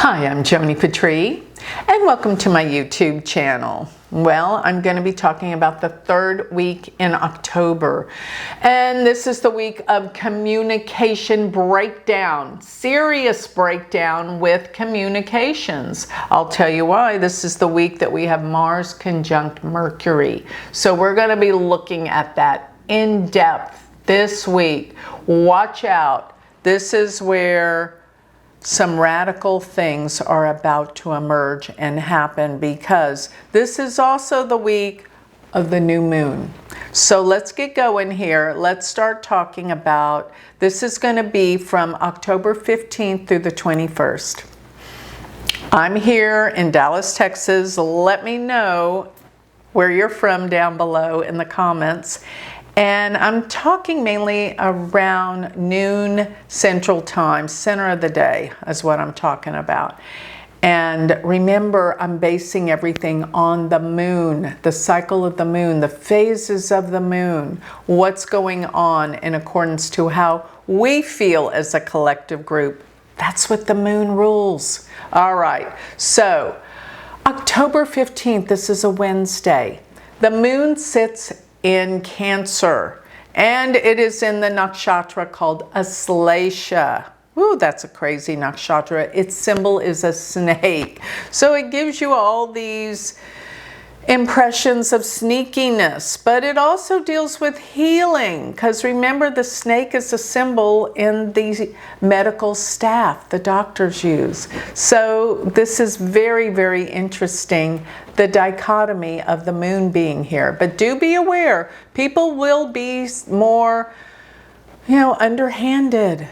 Hi, I'm Joni Patry, and welcome to my YouTube channel. Well, I'm going to be talking about the third week in October, and this is the week of communication breakdown, serious breakdown with communications. I'll tell you why. This is the week that we have Mars conjunct Mercury, so we're going to be looking at that in depth this week. Watch out. This is where some radical things are about to emerge and happen, because this is also the week of the new moon. So let's get going here. Let's start talking about, this is going to be from October 15th through the 21st. I'm here in Dallas, Texas. Let me know where you're from down below in the comments. And I'm talking mainly around noon Central Time, center of the day is what I'm talking about. And remember, I'm basing everything on the moon, the cycle of the moon, the phases of the moon, what's going on in accordance to how we feel as a collective group. That's what the moon rules. All right, so October 15th, this is a Wednesday. The moon sits in Cancer, and it is in the nakshatra called Astrology. Ooh, that's a crazy nakshatra. Its symbol is a snake. So it gives you all these impressions of sneakiness, but it also deals with healing, because remember, the snake is a symbol in the medical staff the doctors use. So this is very, very interesting, the dichotomy of the moon being here. But do be aware, people will be more, underhanded.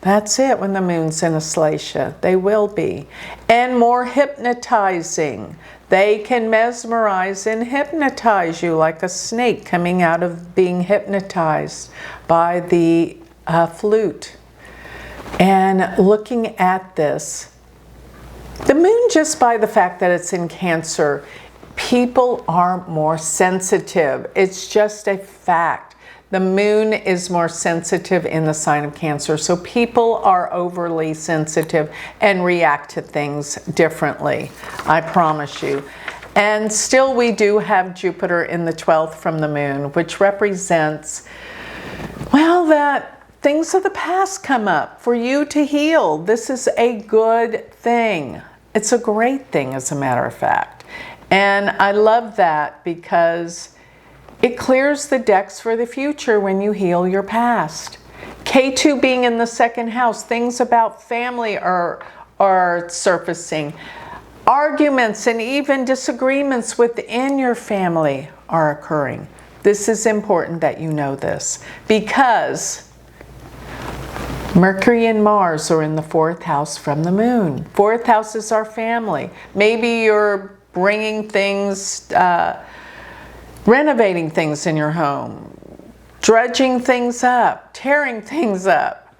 That's it when the moon's in Astrology. They will be. And more hypnotizing. They can mesmerize and hypnotize you like a snake coming out of being hypnotized by the flute. And looking at this, the moon, just by the fact that it's in Cancer, people are more sensitive. It's just a fact. The moon is more sensitive in the sign of Cancer, so people are overly sensitive and react to things differently, I promise you. And still, we do have Jupiter in the 12th from the moon, which represents, well, that things of the past come up for you to heal. This is a good thing. It's a great thing, as a matter of fact. And I love that, because it clears the decks for the future when you heal your past. K2 being in the second house, things about family are surfacing. Arguments and even disagreements within your family are occurring. This is important that you know this, because Mercury and Mars are in the 4th house from the moon. 4th house is our family. Maybe you're bringing things, renovating things in your home, dredging things up, tearing things up.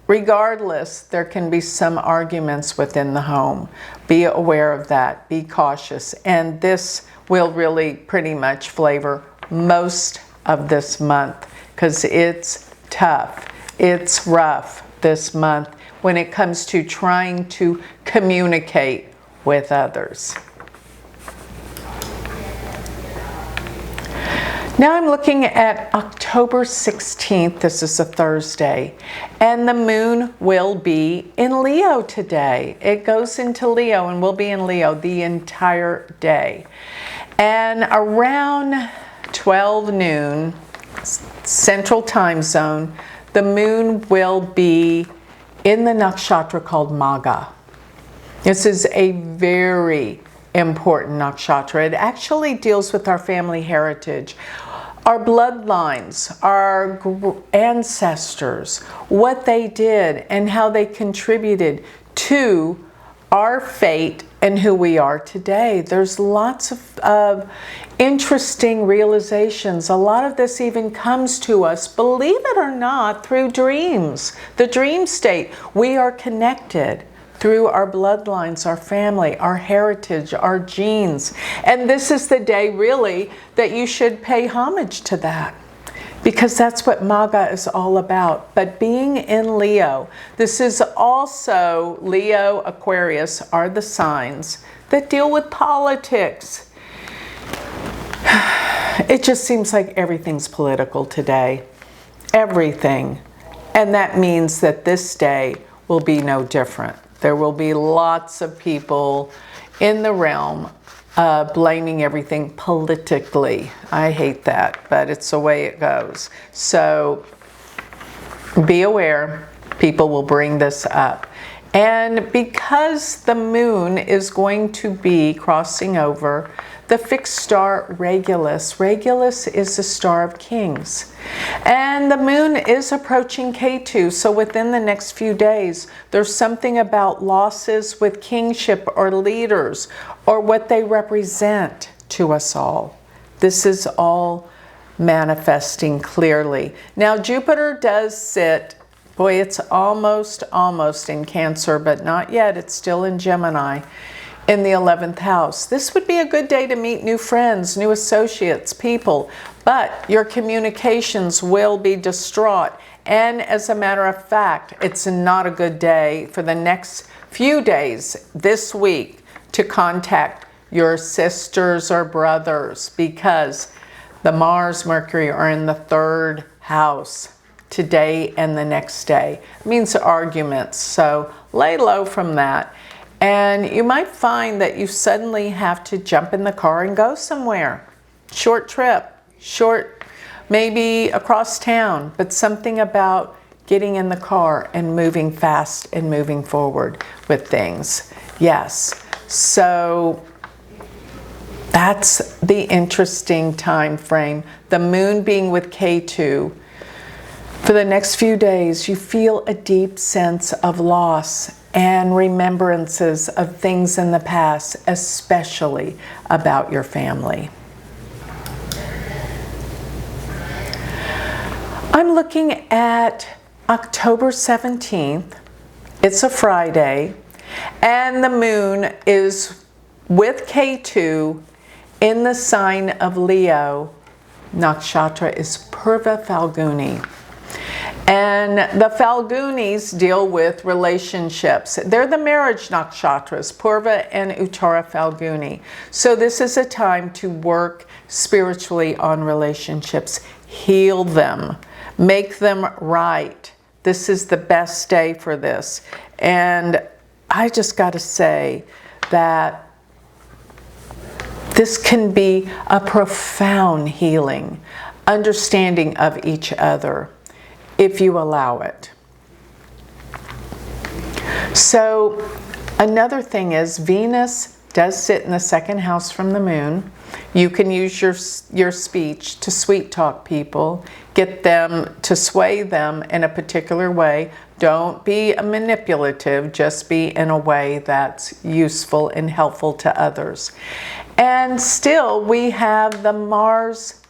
Regardless, there can be some arguments within the home. Be aware of that. Be cautious. And this will really pretty much flavor most of this month, because it's tough. It's rough this month when it comes to trying to communicate with others. Now I'm looking at October 16th, this is a Thursday, and the moon will be in Leo today. It goes into Leo and will be in Leo the entire day. And around 12 noon, Central Time Zone, the moon will be in the nakshatra called Magha. This is a very important nakshatra. It actually deals with our family heritage, our bloodlines, our ancestors, what they did and how they contributed to our fate and who we are today. There's lots of interesting realizations. A lot of this even comes to us, believe it or not, through dreams. The dream state, we are connected through our bloodlines, our family, our heritage, our genes. And this is the day really that you should pay homage to that. because that's what MAGA is all about. But being in Leo, this is also, Leo, Aquarius are the signs that deal with politics. It just seems like everything's political today. Everything. And that means that this day will be no different. There will be lots of people in the realm blaming everything politically. I hate that, but it's the way it goes. So be aware, people will bring this up. And because the moon is going to be crossing over the fixed star Regulus. Regulus is the star of kings. And the moon is approaching K2, so within the next few days, there's something about losses with kingship or leaders or what they represent to us all. This is all manifesting clearly. Now, Jupiter does sit, boy, it's almost in Cancer, but not yet. It's still in Gemini, in the 11th house. This would be a good day to meet new friends, new associates, people, but your communications will be distraught. And as a matter of fact, it's not a good day for the next few days this week to contact your sisters or brothers, because the Mars, Mercury are in the 3rd house today and the next day. It means arguments, so lay low from that. And you might find that you suddenly have to jump in the car and go somewhere. Short trip, short, maybe across town, but something about getting in the car and moving fast and moving forward with things. Yes, so that's the interesting time frame. The moon being with K2. For the next few days, you feel a deep sense of loss and remembrances of things in the past, especially about your family. I'm looking at October 17th. It's a Friday, and the moon is with K2 in the sign of Leo. Nakshatra is Purva Falguni. And the Falgunis deal with relationships. They're the marriage nakshatras, Purva and Uttara Falguni. So this is a time to work spiritually on relationships, heal them, make them right. This is the best day for this. And I just got to say that this can be a profound healing, understanding of each other, if you allow it. So another thing is Venus does sit in the 2nd house from the moon. You can use your speech to sweet talk people, get them to sway them in a particular way. Don't be manipulative, just be in a way that's useful and helpful to others. And still we have the Mars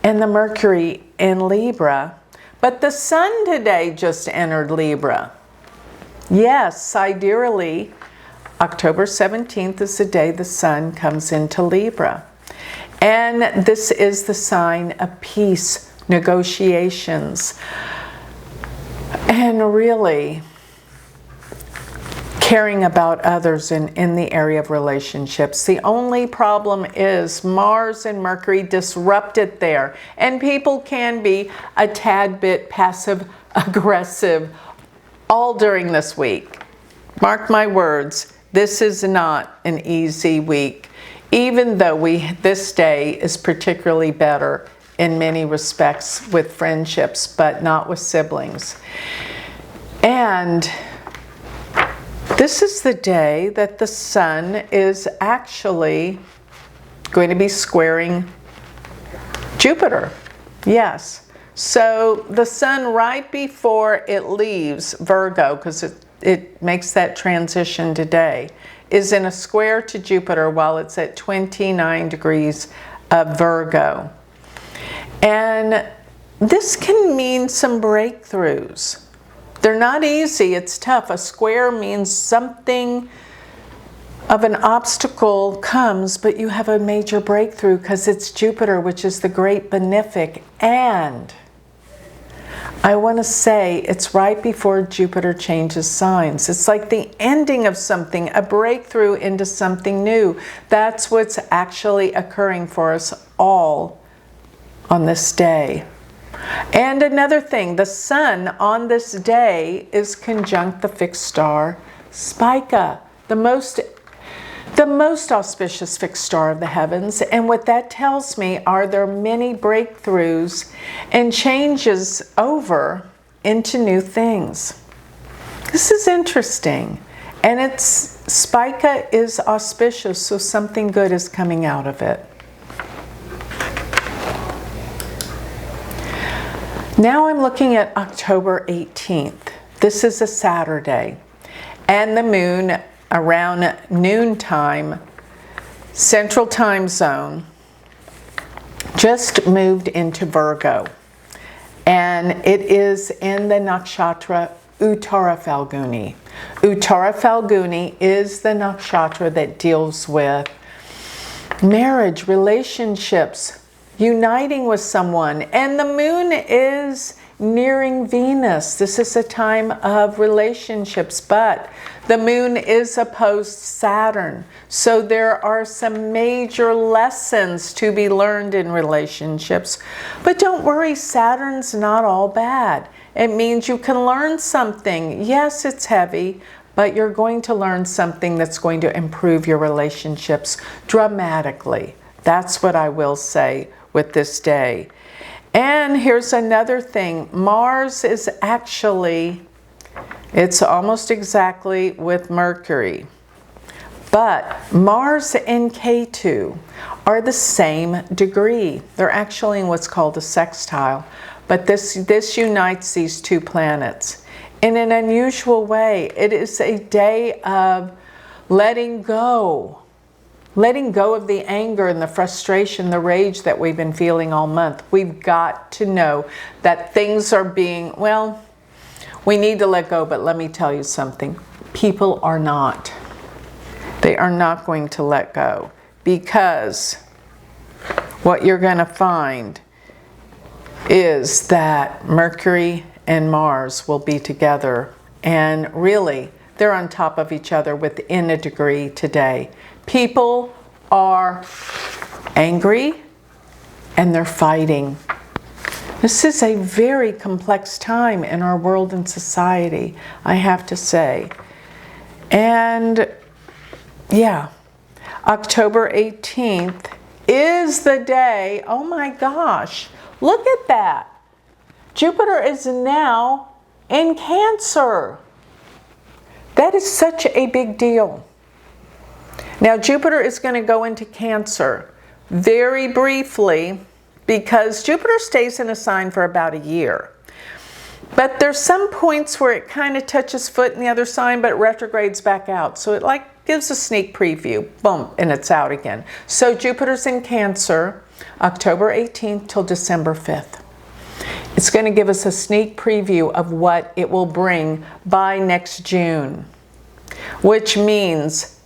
and the Mercury in Libra. But the sun today just entered Libra. Yes, sidereally, October 17th is the day the sun comes into Libra. And this is the sign of peace, negotiations, and really caring about others in the area of relationships. The only problem is Mars and Mercury disrupt it there, and people can be a tad bit passive aggressive all during this week. Mark my words, this is not an easy week, even though this day is particularly better in many respects with friendships, but not with siblings. And this is the day that the sun is actually going to be squaring Jupiter. Yes. So the sun, right before it leaves Virgo, because it makes that transition today, is in a square to Jupiter while it's at 29 degrees of Virgo. And this can mean some breakthroughs. They're not easy, it's tough. A square means something of an obstacle comes, but you have a major breakthrough because it's Jupiter, which is the great benefic. And I want to say it's right before Jupiter changes signs. It's like the ending of something, a breakthrough into something new. That's what's actually occurring for us all on this day. And another thing, the sun on this day is conjunct the fixed star Spica, the most auspicious fixed star of the heavens. And what that tells me are there many breakthroughs and changes over into new things. This is interesting. And Spica is auspicious, so something good is coming out of it. Now I'm looking at October 18th. This is a Saturday. And the moon around noontime, Central Time Zone, just moved into Virgo. And it is in the nakshatra Uttara Phalguni. Uttara Phalguni is the nakshatra that deals with marriage, relationships, uniting with someone. And the moon is nearing Venus. This is a time of relationships, but the moon is opposed Saturn. So there are some major lessons to be learned in relationships. But don't worry, Saturn's not all bad. It means you can learn something. Yes, it's heavy, but you're going to learn something that's going to improve your relationships dramatically. That's what I will say with this day. And here's another thing. Mars is actually, it's almost exactly with Mercury. But Mars and Ketu are the same degree. They're actually in what's called a sextile. But this unites these two planets in an unusual way. It is a day of letting go. Letting go of the anger and the frustration, the rage that we've been feeling all month. We've got to know that things are being, well, we need to let go, but let me tell you something. People are not. They are not going to let go, because what you're going to find is that Mercury and Mars will be together, and really they're on top of each other within a degree today. People are angry and they're fighting. This is a very complex time in our world and society, I have to say. And yeah, October 18th is the day, oh my gosh, look at that. Jupiter is now in Cancer. That is such a big deal. Now, Jupiter is going to go into Cancer very briefly, because Jupiter stays in a sign for about a year. But there's some points where it kind of touches foot in the other sign, but it retrogrades back out. So it like gives a sneak preview, boom, and it's out again. So Jupiter's in Cancer, October 18th till December 5th. It's going to give us a sneak preview of what it will bring by next June, which means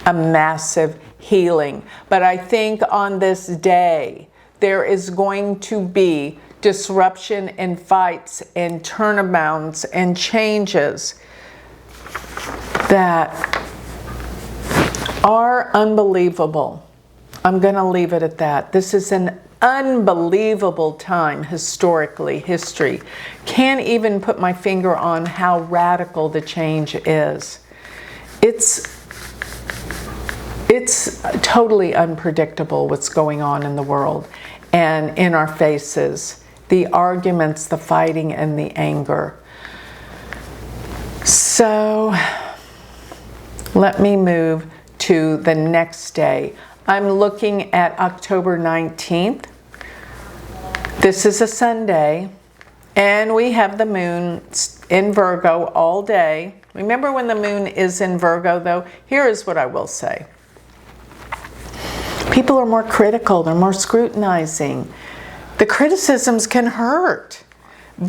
a massive healing. But I think on this day, there is going to be disruption and fights and turnabounds and changes that are unbelievable. I'm going to leave it at that. This is an unbelievable time historically, history. Can't even put my finger on how radical the change is. It's totally unpredictable what's going on in the world and in our faces. The arguments, the fighting, and the anger. So let me move to the next day. I'm looking at October 19th. This is a Sunday, and we have the moon in Virgo all day. Remember, when the moon is in Virgo, though, here is what I will say. People are more critical, they're more scrutinizing. The criticisms can hurt.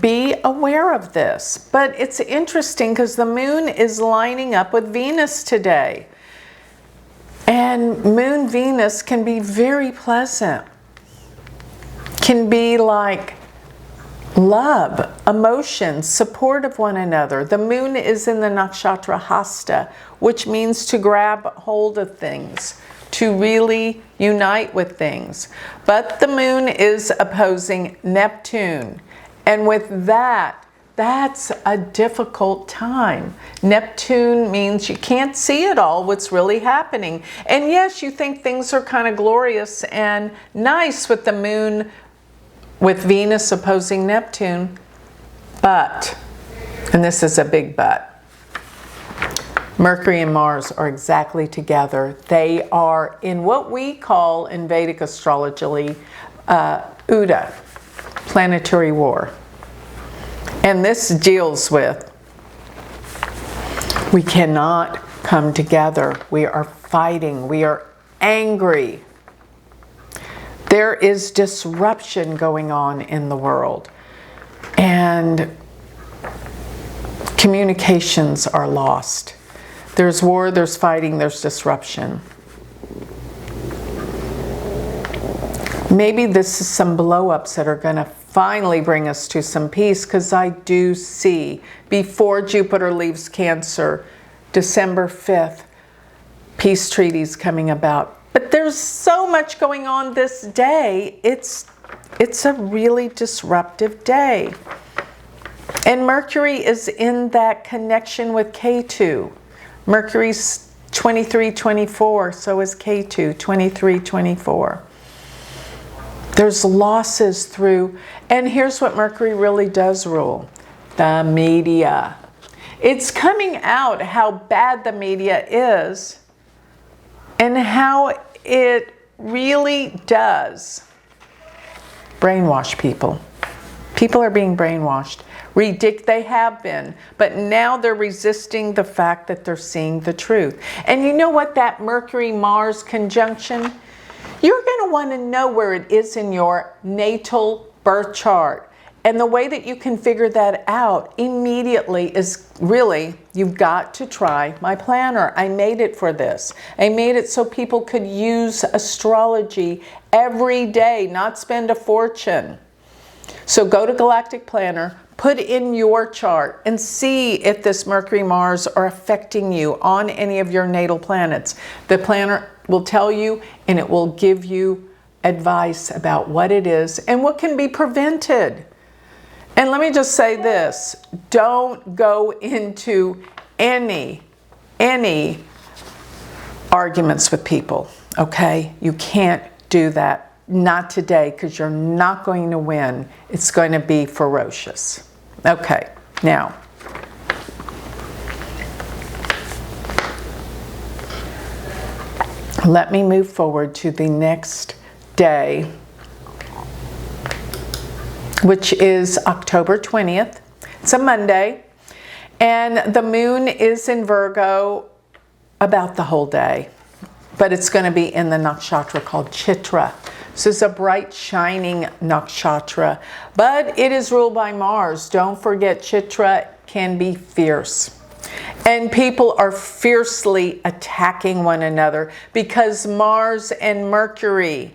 Be aware of this. But it's interesting because the moon is lining up with Venus today. And Moon Venus can be very pleasant. Can be like love, emotion, support of one another. The moon is in the nakshatra Hasta, which means to grab hold of things, to really unite with things. But the moon is opposing Neptune. And with that, that's a difficult time. Neptune means you can't see it all, what's really happening. And yes, you think things are kind of glorious and nice with the moon, with Venus opposing Neptune, but, and this is a big but, Mercury and Mars are exactly together. They are in what we call in Vedic astrology, Uda, planetary war. And this deals with, we cannot come together. We are fighting. We are angry. There is disruption going on in the world, and communications are lost. There's war, there's fighting, there's disruption. Maybe this is some blow-ups that are going to finally bring us to some peace, because I do see, before Jupiter leaves Cancer, December 5th, peace treaties coming about. But there's so much going on this day. It's a really disruptive day. And Mercury is in that connection with K2. Mercury's 23-24, so is K2, 23-24. There's losses through, and here's what Mercury really does rule: the media. It's coming out how bad the media is, and how it really does brainwash people. People are being brainwashed. They have been, but now they're resisting the fact that they're seeing the truth. And you know what, that Mercury-Mars conjunction, you're going to want to know where it is in your natal birth chart. And the way that you can figure that out immediately is really, you've got to try my planner. I made it for this. I made it so people could use astrology every day, not spend a fortune. So go to Galactic Planner, put in your chart, and see if this Mercury-Mars are affecting you on any of your natal planets. The planner will tell you, and it will give you advice about what it is and what can be prevented. And let me just say this, don't go into any arguments with people, okay? You can't do that, not today, because you're not going to win. It's going to be ferocious. Okay, now, let me move forward to the next day, which is October 20th. It's a Monday, and the moon is in Virgo about the whole day, but it's going to be in the nakshatra called Chitra. This is a bright, shining nakshatra, but it is ruled by Mars. Don't forget, Chitra can be fierce. And people are fiercely attacking one another because Mars and Mercury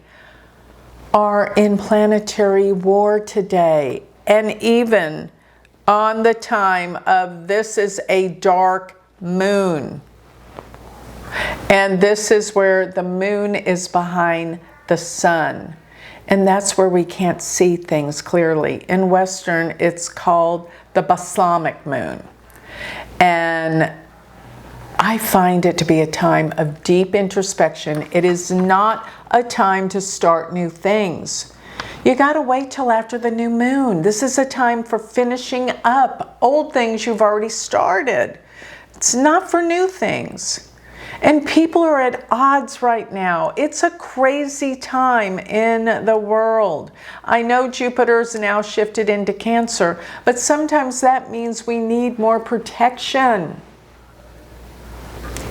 are in planetary war today. And even on the time of, this is a dark moon. And this is where the moon is behind the sun. And that's where we can't see things clearly. In Western, it's called the balsamic moon. And I find it to be a time of deep introspection. It is not a time to start new things. You got to wait till after the new moon. This is a time for finishing up old things you've already started. It's not for new things. And people are at odds right now. It's a crazy time in the world. I know Jupiter's now shifted into Cancer, but sometimes that means we need more protection.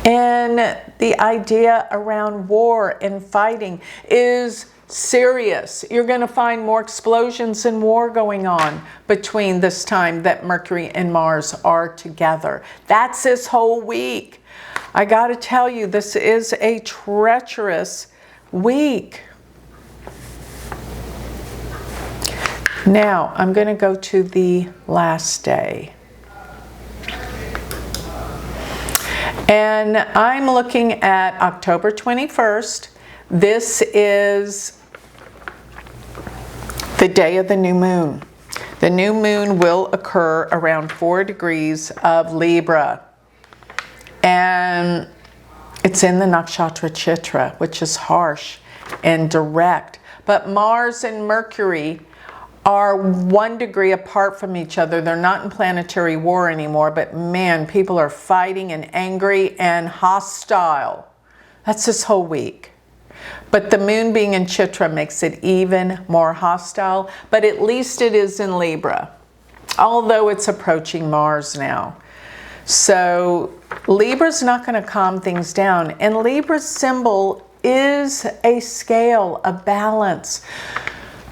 And the idea around war and fighting is serious. You're going to find more explosions and war going on between this time that Mercury and Mars are together. That's this whole week. I got to tell you, this is a treacherous week. Now, I'm going to go to the last day. And I'm looking at October 21st. This is the day of the new moon. The new moon will occur around 4 degrees of Libra. And it's in the nakshatra Chitra, which is harsh and direct. But Mars and Mercury are 1 degree apart from each other. They're not in planetary war anymore, but man, people are fighting and angry and hostile. That's this whole week. But the moon being in Chitra makes it even more hostile, but at least it is in Libra, although it's approaching Mars now. So Libra's not going to calm things down, and Libra's symbol is a scale, a balance.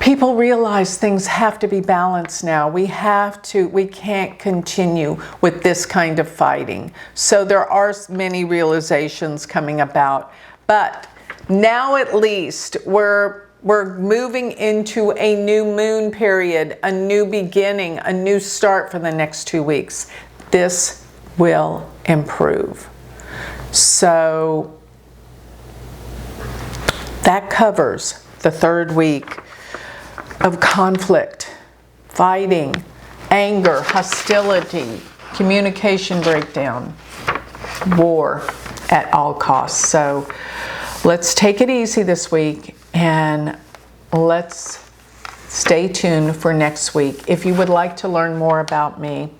People realize things have to be balanced now. We can't continue with this kind of fighting. So there are many realizations coming about. But now at least we're moving into a new moon period, a new beginning, a new start for the next 2 weeks. This will improve. So that covers the 3rd week of conflict, fighting, anger, hostility, communication breakdown, war at all costs. So let's take it easy this week, and let's stay tuned for next week. If you would like to learn more about me,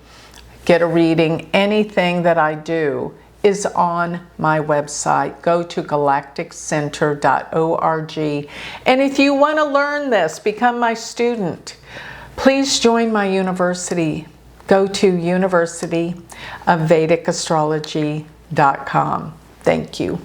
get a reading, anything that I do is on my website. Go to galacticcenter.org. And if you want to learn this, become my student, please join my university. Go to universityofvedicastrology.com. Thank you.